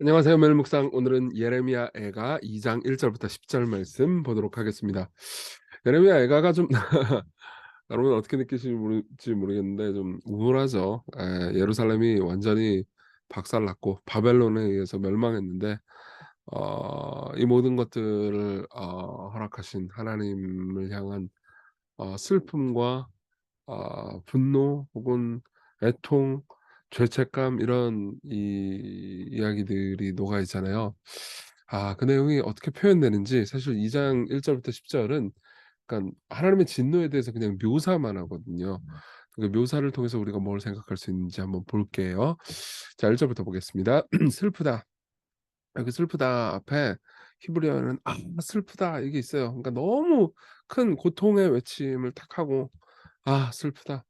안녕하세요. 멜묵상 오늘은 예레미야 애가 2장 1절부터 10절 말씀 보도록 하겠습니다. 예레미야 애가가 좀 여러분 어떻게 느끼실지 모르겠는데 좀 우울하죠. 예루살렘이 완전히 박살났고 바벨론에 의해서 멸망했는데 이 모든 것들을 허락하신 하나님을 향한 슬픔과 분노 혹은 애통, 죄책감 이런 이야기들이 녹아 있잖아요. 그 내용이 어떻게 표현되는지 사실 2장 1 절부터 10 절은 그러니까 하나님의 진노에 대해서 그냥 묘사만 하거든요. 그 묘사를 통해서 우리가 뭘 생각할 수 있는지 한번 볼게요. 자 1 절부터 보겠습니다. 슬프다. 여기 슬프다 앞에 히브리어는 슬프다 이게 있어요. 그러니까 너무 큰 고통의 외침을 딱 하고 슬프다.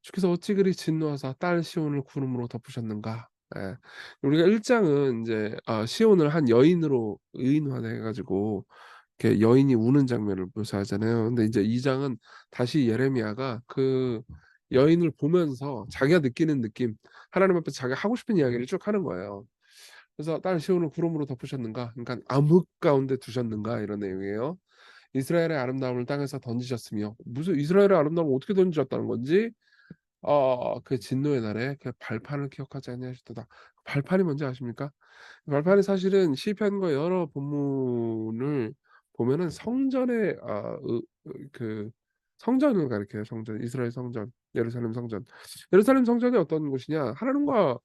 주께서 어찌 그리 진노하사 딸 시온을 구름으로 덮으셨는가. 예. 우리가 1 장은 인제 시온을 한 여인으로 의인화해 가지고 이렇게 여인이 우는 장면을 묘사하잖아요. 근데 인제 2 장은 다시 예레미야가 그 여인을 보면서 자기가 느끼는 느낌, 하나님 앞에서 자기가 하고 싶은 이야기를 쭉 하는 거예요. 그래서 "딸 시온을 구름으로 덮으셨는가?" 그러니까 "암흑 가운데 두셨는가?" 이런 내용이에요. "이스라엘의 아름다움을 땅에서 던지셨으며." 무슨 이스라엘의 아름다움을 어떻게 던지셨다는 건지 그 진노의 날에 그 발판을 기억하지 아니하셨도다. 발판이 뭔지 아십니까? 발판이 사실은 시편과 여러 본문을 보면은 성전의 그 성전을 가리켜요. 성전. 이스라엘 성전, 예루살렘 성전. 예루살렘 성전이 어떤 곳이냐? 하나님과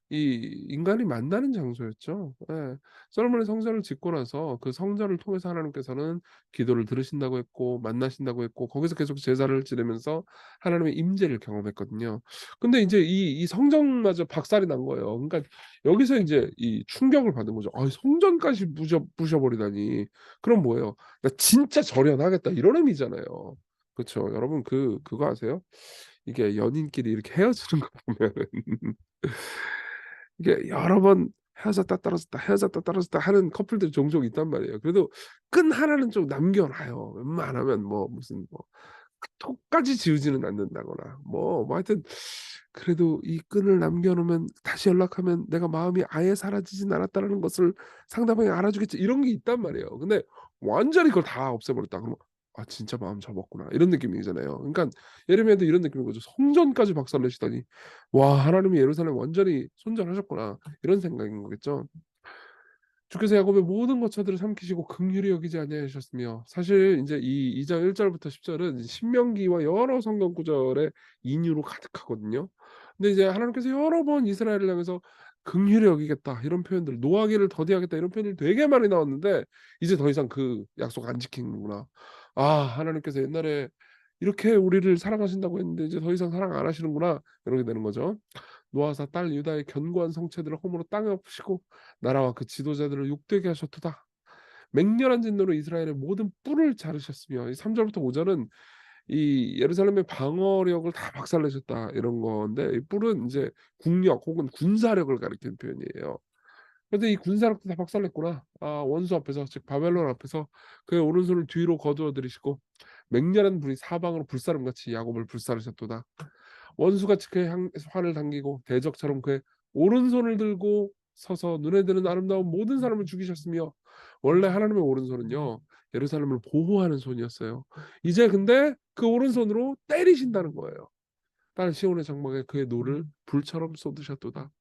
이 인간이 만나는 장소였죠. 예. 솔로몬의 성전을 짓고 나서 그 성전을 통해서 하나님께서는 기도를 들으신다고 했고 만나신다고 했고 거기서 계속 제사를 지내면서 하나님의 임재를 경험했거든요. 근데 인제 이 성전마저 박살이 난 거예요. 그러니까 여기서 인제 이 충격을 받은 거죠. '아 성전까지 부셔 버리다니.' 그럼 뭐예요? '나 진짜 절연하겠다.' 이런 의미잖아요. 그쵸. 여러분 그거 아세요? 이게 연인끼리 이렇게 헤어지는 거 보면은 이게 여러 번 헤어졌다 떨어졌다 헤어졌다 떨어졌다 하는 커플들이 종종 있단 말이에요. 그래도 끈 하나는 좀 남겨 놔요. 웬만하면 뭐 무슨 뭐 톡까지 지우지는 않는다거나 하여튼 그래도 이 끈을 남겨 놓으면 다시 연락하면 내가 마음이 아예 사라지진 않았다라는 것을 상대방이 알아주겠지 이런 게 있단 말이에요. 근데 완전히 그걸 다 없애 버렸다 그러면 '아 진짜 마음 접었구나.' 이런 느낌이잖아요. 그러니까 예레미야도 이런 느낌인 거죠. '성전까지 박살내시다니 와 하나님이 예루살렘 완전히 손절하셨구나.' 이런 생각인 거겠죠. 주께서 야곱의 모든 거처들을 삼키시고 긍휼히 여기지 아니하셨으며 사실 인제 이 2장 1 절부터 10 절은 신명기와 여러 성경 구절의 인유로 가득하거든요. 근데 이제 하나님께서 여러 번 이스라엘을 향해서 "긍휼히 여기겠다." 이런 표현들, "노하기를 더디하겠다." 이런 표현이 되게 많이 나왔는데 이제 더 이상 그 약속 안 지키는구나. 하나님께서 옛날에 이렇게 우리를 사랑하신다고 했는데 이제 더 이상 사랑 안 하시는구나. 이렇게 되는 거죠. 노아사 딸 유다의 견고한 성체들을 허물어 땅에 엎으시고 나라와 그 지도자들을 욕되게 하셨도다. 맹렬한 진노로 이스라엘의 모든 뿔을 자르셨으며 이 3 절부터 5 절은 이 예루살렘의 방어력을 다 박살내셨다 이런 건데 이 뿔은 인제 국력 혹은 군사력을 가리키는 표현이에요. 그래서 이 군사력도 다 박살냈구나. 원수 앞에서 즉 바벨론 앞에서 그의 오른손을 뒤로 거두어 들이시고 맹렬한 불이 사방으로 불사름같이 야곱을 불사르셨도다. 원수같이 그의 활을 당기고 대적처럼 그의 오른손을 들고 서서 눈에 드는 아름다운 모든 사람을 죽이셨으며 원래 하나님의 오른손은요 예루살렘을 보호하는 손이었어요. 이제 근데 그 오른손으로 때리신다는 거예요. 딸 시온의 장막에 그의 노를 불처럼 쏟으셨도다.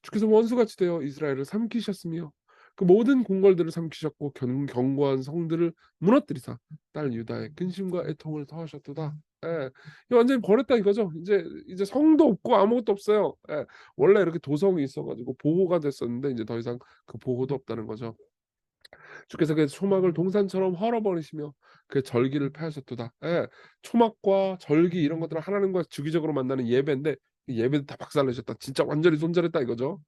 주께서 원수같이 되어 이스라엘을 삼키셨으며 그 모든 궁궐들을 삼키셨고 견고한 성들을 무너뜨리사 딸 유다의 근심과 애통을 더하셨도다. 예. 이 완전히 버렸다 이거죠. 이제 성도 없고 아무것도 없어요. 예. 원래 이렇게 도성이 있어 가지고 보호가 됐었는데 이제 더 이상 그 보호도 없다는 거죠. 주께서 그 초막을 동산처럼 헐어버리시며 그 절기를 폐하셨도다. 예. 초막과 절기 이런 것들은 하나님과 주기적으로 만나는 예배인데 이 예배도 다 박살내셨다. 진짜 완전히 손절했다 이거죠.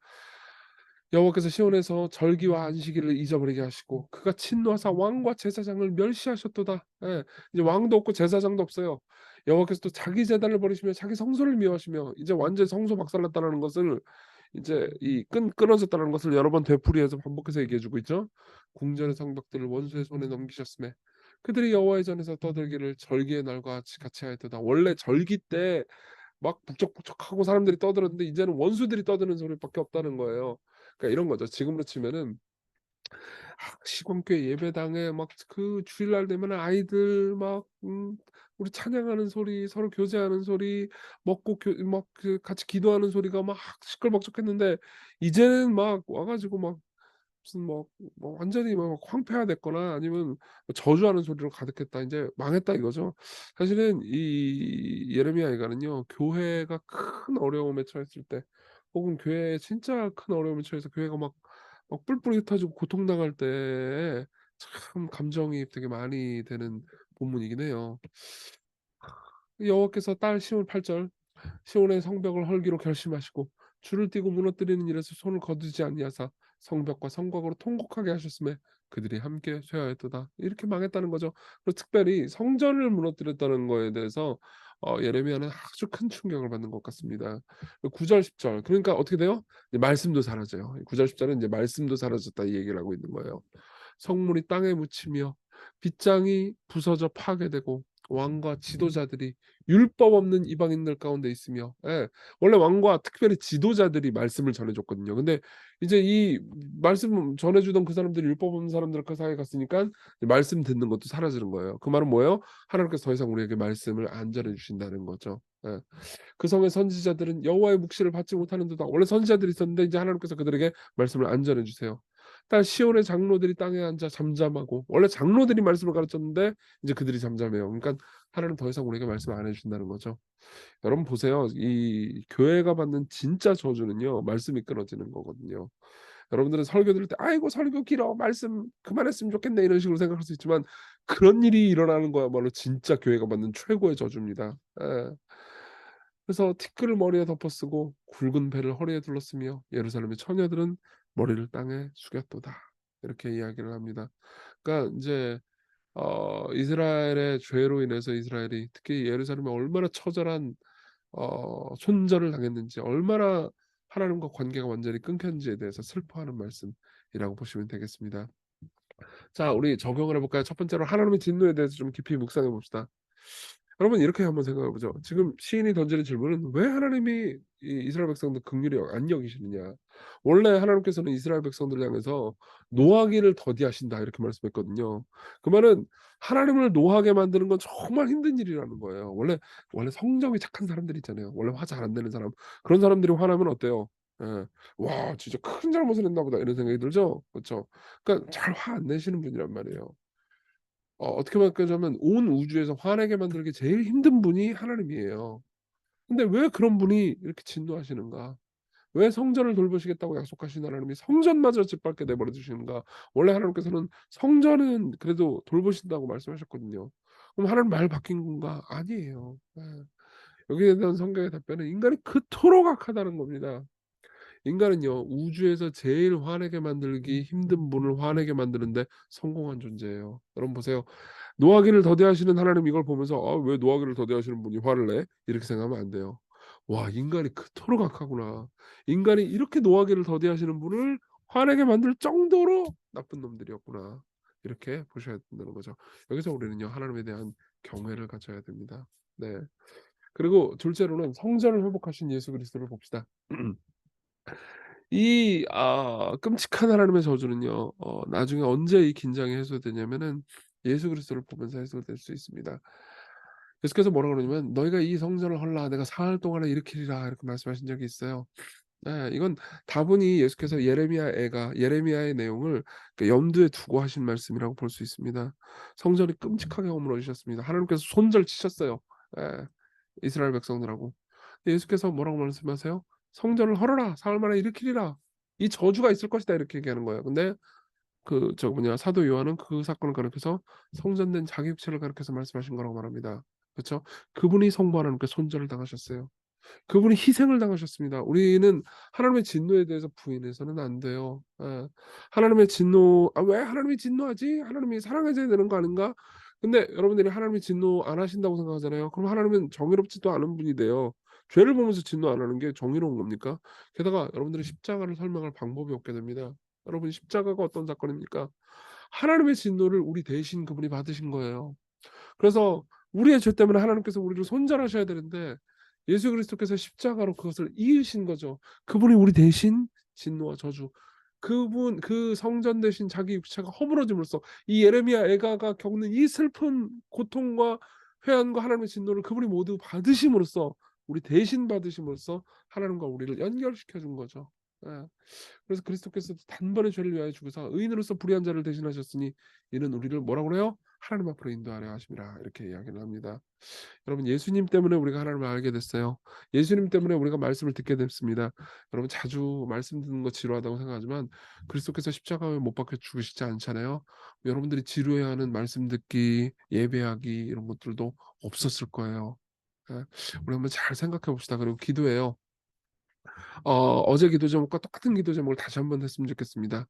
여호와께서 시온에서 절기와 안식일을 잊어버리게 하시고 그가 진노하사 왕과 제사장을 멸시하셨도다. 예. 이제 왕도 없고 제사장도 없어요. 여호와께서 또 자기 제단을 버리시며 자기 성소를 미워하시며 이제 완전히 성소 박살났다는 것을 이제 이 끊어졌다는 것을 여러 번 되풀이해서 반복해서 얘기해 주고 있죠. 궁전의 성벽들을 원수의 손에 넘기셨음에 그들이 여호와의 전에서 떠들기를 절기의 날과 같이 하였도다. 원래 절기 때 막 북적북적하고 사람들이 떠들었는데 이제는 원수들이 떠드는 소리밖에 없다는 거예요. 그러니까 이런 거죠. 지금으로 치면은 시골교회 예배당에 막 그 주일날 되면은 아이들 막 우리 찬양하는 소리, 서로 교제하는 소리, 먹고 막 그 같이 기도하는 소리가 막 시끌벅적했는데, 이제는 막 와 가지고 막 무슨 완전히 막 황폐화됐거나 아니면 저주하는 소리로 가득했다, 인제 망했다 이거죠. 사실은 이 예레미야 이가는요, 교회가 큰 어려움에 처했을 때, 혹은 교회에 진짜 큰 어려움에 처해서 교회가 막 뿔뿔이 흩어지고 고통당할 때에 참 감정이입 되게 많이 되는 본문이긴 해요. 여호와께서 딸 시온 8 절, 시온의 성벽을 헐기로 결심하시고 줄을 띠고 무너뜨리는 일에서 손을 거두지 아니하사 성벽과 성곽으로 통곡하게 하셨음에 그들이 함께 쇠하였도다. 이렇게 망했다는 거죠. 그리고 특별히 성전을 무너뜨렸다는 거에 대해서 예레미야는 아주 큰 충격을 받는 것 같습니다. 9 절, 10 절. 그러니까 어떻게 돼요? 이제 말씀도 사라져요. 9 절, 10 절은 이제 말씀도 사라졌다 이 얘기를 하고 있는 거예요. 성문이 땅에 묻히며 빗장이 부서져 파괴되고 왕과 지도자들이 율법 없는 이방인들 가운데 있으며, 예. 원래 왕과 특별히 지도자들이 말씀을 전해 줬거든요. 근데 이제 이 말씀 전해 주던 그 사람들이 율법 없는 사람들 그 사이에 갔으니까 말씀 듣는 것도 사라지는 거예요. 그 말은 뭐예요? 하나님께서 더 이상 우리에게 말씀을 안 전해 주신다는 거죠. 예. 그 성의 선지자들은 여호와의 묵시를 받지 못하는도다. 원래 선지자들이 있었는데 이제 하나님께서 그들에게 말씀을 안 전해 주세요. 딸 시온의 장로들이 땅에 앉아 잠잠하고, 원래 장로들이 말씀을 가르쳤는데 이제 그들이 잠잠해요. 그러니까 하나님 더 이상 우리에게 말씀 안 해주신다는 거죠. 여러분 보세요. 이 교회가 받는 진짜 저주는요, 말씀이 끊어지는 거거든요. 여러분들은 설교 들을 때 "아이고 설교 길어. 말씀 그만했으면 좋겠네." 이런 식으로 생각할 수 있지만, 그런 일이 일어나는 거야말로 진짜 교회가 받는 최고의 저주입니다. 예. 그래서 티끌을 머리에 덮어쓰고 굵은 배를 허리에 둘렀으며 예루살렘의 처녀들은 머리를 땅에 숙였도다. 이렇게 이야기를 합니다. 그러니까 인제 이스라엘의 죄로 인해서 이스라엘이, 특히 예루살렘이 얼마나 처절한 손절을 당했는지, 얼마나 하나님과 관계가 완전히 끊겼는지에 대해서 슬퍼하는 말씀이라고 보시면 되겠습니다. 자, 우리 적용을 해 볼까요? 첫 번째로 하나님의 진노에 대해서 좀 깊이 묵상해 봅시다. 여러분 이렇게 한번 생각해 보죠. 지금 시인이 던지는 질문은 왜 하나님이 이 이스라엘 백성들 긍휼히 안 여기시느냐. 원래 하나님께서는 이스라엘 백성들을 향해서 "노하기를 더디하신다." 이렇게 말씀했거든요. 그 말은 하나님을 노하게 만드는 건 정말 힘든 일이라는 거예요. 원래 성정이 착한 사람들 있잖아요. 원래 화 잘 안 내는 사람. 그런 사람들이 화나면 어때요? 예. '와 진짜 큰 잘못을 했나 보다.' 이런 생각이 들죠. 그렇죠. 그러니까 잘 화 안 내시는 분이란 말이에요. 어떻게 말하자면 온 우주에서 화내게 만들기 제일 힘든 분이 하나님이에요. 근데 왜 그런 분이 이렇게 진노하시는가? 왜 성전을 돌보시겠다고 약속하신 하나님이 성전마저 짓밟게 내버려 두시는가? 원래 하나님께서는 성전은 그래도 돌보신다고 말씀하셨거든요. 그럼 하나님 말 바뀐 건가? 아니에요. 예. 여기에 대한 성경의 답변은 인간이 그토록 악하다는 겁니다. 인간은요, 우주에서 제일 화내게 만들기 힘든 분을 화내게 만드는데 성공한 존재예요. 여러분 보세요. 노하기를 더디하시는 하나님 이걸 보면서 '아 왜 노하기를 더디하시는 분이 화를 내?' 이렇게 생각하면 안 돼요. '와 인간이 그토록 악하구나. 인간이 이렇게 노하기를 더디하시는 분을 화내게 만들 정도로 나쁜 놈들이었구나.' 이렇게 보셔야 된다는 거죠. 여기서 우리는요, 하나님에 대한 경외를 가져야 됩니다. 네. 그리고 둘째로는 성전을 회복하신 예수 그리스도를 봅시다. 이 끔찍한 하나님의 저주는요, 나중에 언제 이 긴장이 해소되냐면은 예수 그리스도를 보면서 해소될 수 있습니다. 예수께서 뭐라고 그러냐면 "너희가 이 성전을 헐라 내가 사흘 동안에 일으키리라." 이렇게 말씀하신 적이 있어요. 예. 이건 다분히 예수께서 예레미야의 내용을 그 염두에 두고 하신 말씀이라고 볼 수 있습니다. 성전이 끔찍하게 허물어지셨습니다. 하나님께서 손절치셨어요. 예. 이스라엘 백성들하고. 예수께서 뭐라고 말씀하세요? "성전을 헐어라. 사흘 만에 일으키리라. 이 저주가 있을 것이다." 이렇게 얘기하는 거예요. 근데 사도 요한은 그 사건을 가리켜서 성전된 자기 육체를 가리켜서 말씀하신 거라고 말합니다. 그쵸? 그분이 성부 하나님께 손절을 당하셨어요. 그분이 희생을 당하셨습니다. 우리는 하나님의 진노에 대해서 부인해서는 안 돼요. 예. 하나님의 진노 '아 왜 하나님이 진노하지? 하나님이 사랑하셔야 되는 거 아닌가?' 근데 여러분들이 하나님이 진노 안 하신다고 생각하잖아요. 그럼 하나님은 정의롭지도 않은 분이 돼요. 죄를 보면서 진노 안 하는 게 정의로운 겁니까? 게다가 여러분들이 십자가를 설명할 방법이 없게 됩니다. 여러분 십자가가 어떤 사건입니까? 하나님의 진노를 우리 대신 그분이 받으신 거예요. 그래서 우리의 죄 때문에 하나님께서 우리를 손절하셔야 되는데 예수 그리스도께서 십자가로 그것을 이으신 거죠. 그분이 우리 대신 진노와 저주, 그분 그 성전 대신 자기 육체가 허물어짐으로써 이 예레미야 애가가 겪는 이 슬픈 고통과 회한과 하나님의 진노를 그분이 모두 받으심으로써, 우리 대신 받으심으로써 하나님과 우리를 연결시켜 준 거죠. 예. 그래서 그리스도께서 단번에 죄를 위하여 죽으사 의인으로서 불의한 자를 대신하셨으니 이는 우리를 뭐라고 그래요? 하나님 앞으로 인도하려 하심이라, 이렇게 이야기를 합니다. 여러분, 예수님 때문에 우리가 하나님을 알게 됐어요. 예수님 때문에 우리가 말씀을 듣게 됐습니다. 여러분, 자주 말씀 듣는 거 지루하다고 생각하지만 그리스도께서 십자가에 못 박혀 죽으시지 않잖아요. 여러분들이 지루해하는 말씀 듣기, 예배하기 이런 것들도 없었을 거예요. 예. 우리 한번 잘 생각해 봅시다. 그리고 기도해요. 어제 기도 제목과 똑같은 기도 제목을 다시 한번 했으면 좋겠습니다.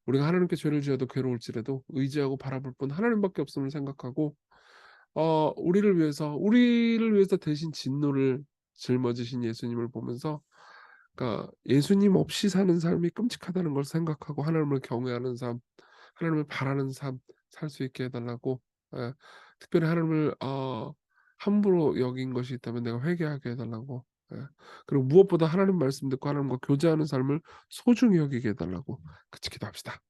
우리가 하나님께 죄를 지어도 괴로울지라도 의지하고 바라볼 분 하나님밖에 없음을 생각하고, 우리를 위해서 대신 진노를 짊어지신 예수님을 보면서, 그러니까 예수님 없이 사는 삶이 끔찍하다는 걸 생각하고 하나님을 경외하는 삶, 하나님을 바라는 삶 살 수 있게 해 달라고, 예, 특별히 하나님을 함부로 여긴 것이 있다면 내가 회개하게 해 달라고, 예, 그리고 무엇보다 하나님 말씀 듣고 하나님과 교제하는 삶을 소중히 여기게 해 달라고 같이 기도합시다.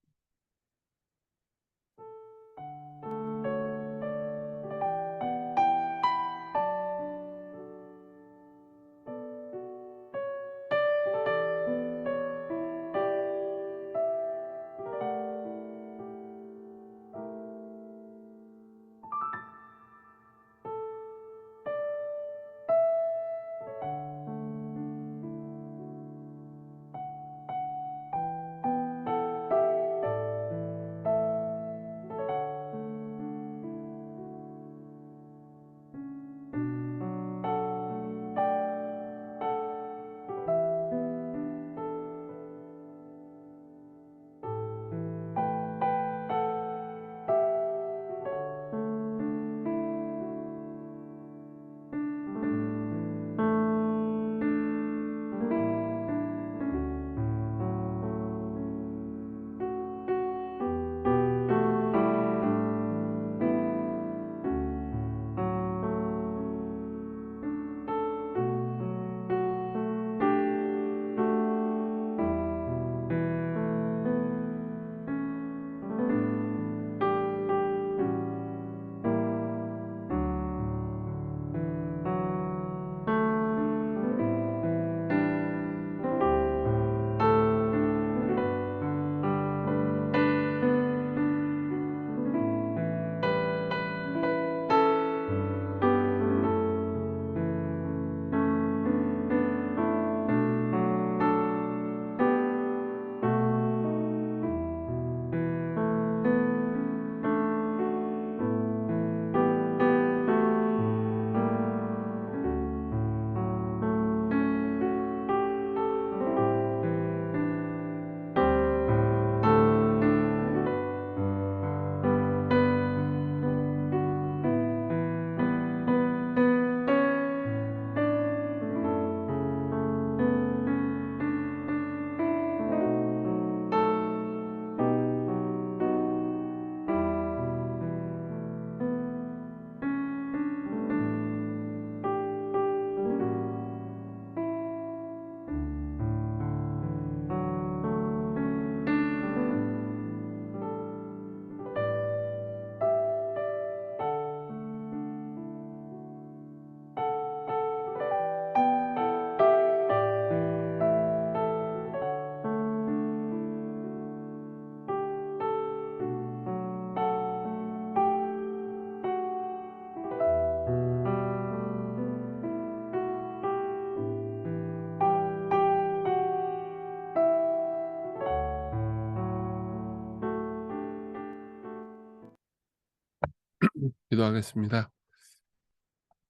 기도하겠습니다.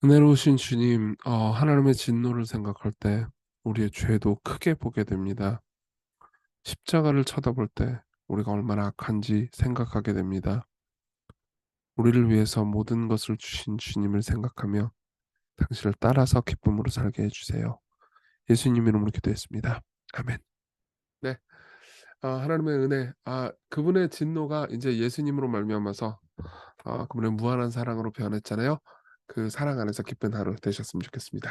은혜로우신 주님, 하나님의 진노를 생각할 때 우리의 죄도 크게 보게 됩니다. 십자가를 쳐다볼 때 우리가 얼마나 악한지 생각하게 됩니다. 우리를 위해서 모든 것을 주신 주님을 생각하며 당신을 따라서 기쁨으로 살게 해주세요. 예수님 이름으로 기도했습니다. 아멘. 네, 하나님의 은혜, 그분의 진노가 이제 예수님으로 말미암아서 그분의 무한한 사랑으로 변했잖아요. 그 사랑 안에서 기쁜 하루 되셨으면 좋겠습니다.